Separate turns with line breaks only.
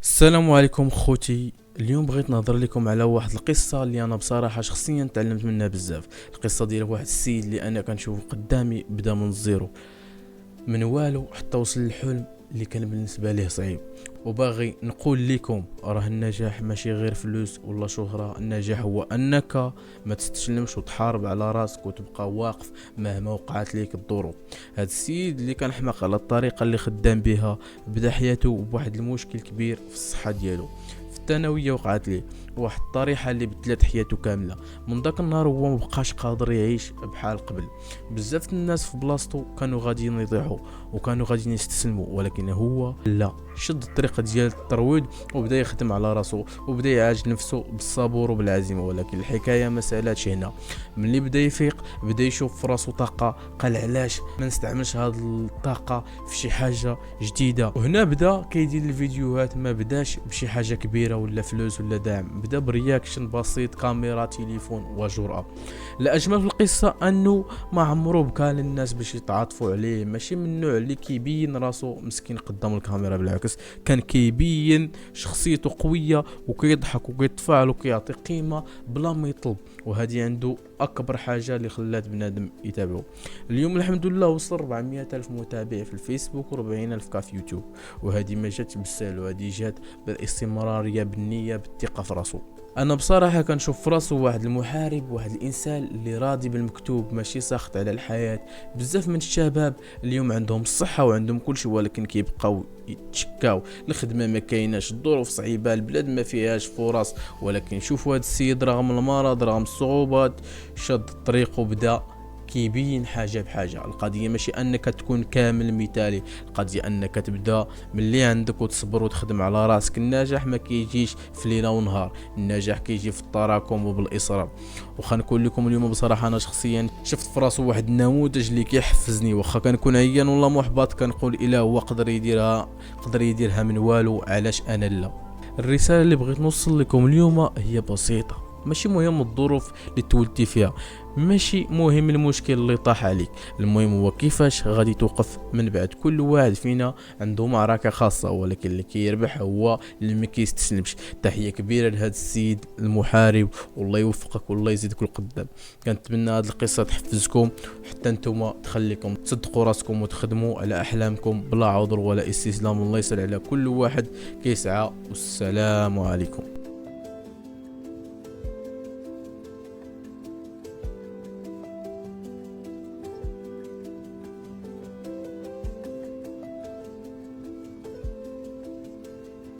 السلام عليكم خوتي. اليوم بغيت نهضر لكم على واحد القصه اللي انا بصراحه شخصيا تعلمت منها بزاف. القصه ديال واحد السيد اللي انا كنشوفه قدامي بدا من الزيرو، من والو حتى وصل للحلم اللي كان بالنسبه ليه صعيب. وباغي نقول لكم راه النجاح ماشي غير فلوس ولا شهرة، النجاح هو انك ما تستسلمش وتحارب على راسك وتبقى واقف مهما وقعت ليك الظروف. هذا السيد اللي كان حماق على الطريقه اللي خدام بها بدا حياته بواحد المشكل كبير في الصحه ديالو. في الثانويه وقعت ليه واحد الطريحه اللي بدلت حياته كامله. من داك النهار هو مبقاش قادر يعيش بحال قبل. بزاف الناس في بلاصتو كانوا غاديين يطيحوا وكانوا غاديين يستسلموا، ولكن هو لا، شد الطريقه ديال الترويض وبدا يخدم على راسو وبدا يعالج نفسه بالصبر وبالعزيمه. ولكن الحكايه ما سالاتش هنا. ملي بدا يفيق بدا يشوف في راسو طاقه، قال علاش ما نستعملش هذه الطاقه في شي حاجه جديده. وهنا بدا كيدير الفيديوهات، ما بداش بشي حاجه كبيره ولا فلوس ولا دعم، بدا برياكشن بسيط، كاميرا، تليفون وجرأة. الاجمل في القصه انه ما عمرو بكى للناس باش يتعاطفوا عليه، ماشي من النوع اللي كيبين راسو مسكين قدام الكاميرا، بالعكس كان كيبين شخصيته قويه وكيضحك وكيتفاعل وكيعطي قيمه بلا ما يطلب. وهذه عنده اكبر حاجه اللي خلات بنادم يتابعه. اليوم الحمد لله وصل 400 الف متابع في الفيسبوك و40 الف في يوتيوب. وهذه ما جاتش بالسهل، وهذه جات بالاستمراريه، بالنيه، بالثقه في راسو. انا بصراحه كنشوف في راسو واحد المحارب، واحد الانسان اللي راضي بالمكتوب، ماشي ساخط على الحياه. بزاف من الشباب اليوم عندهم الصحه وعندهم كل شيء، ولكن كيبقاو يتشكاو، الخدمه ما كايناش، الظروف صعيبه، البلاد ما فيهاش فرص. ولكن شوفوا هذا السيد رغم المرض رغم الصعوبات شد الطريق وبدا كيبين حاجه بحاجه. القضيه ماشي انك تكون كامل مثالي، القضيه انك تبدا من اللي عندك وتصبر وتخدم على راسك. النجاح ما كيجيش في ليله ونهار، النجاح كيجي في التراكم وبالاصرار. وخنقول لكم اليوم بصراحه انا شخصيا شفت في راسو واحد النموذج اللي كيحفزني، واخا كنكون عيان ولا محبط كنقول الا هو قدر يديرها من والو، علاش انا لا. الرساله اللي بغيت نوصل لكم اليوم هي بسيطه. ماشي مهم الظروف اللي تولدتي فيها، ماشي مهم المشكل اللي طاح عليك، المهم هو كيفاش غادي توقف من بعد. كل واحد فينا عنده معركة خاصة، ولكن اللي كيربح هو اللي ما كيستسلمش. تحية كبيرة لهذا السيد المحارب، والله يوفقك والله يزيدك القدام. كنتمنى هذه القصة تحفزكم حتى نتوما تخليكم تصدقوا راسكم وتخدموا على احلامكم بلا عذر ولا استسلام. الله يسهل على كل واحد كيسعى، والسلام عليكم.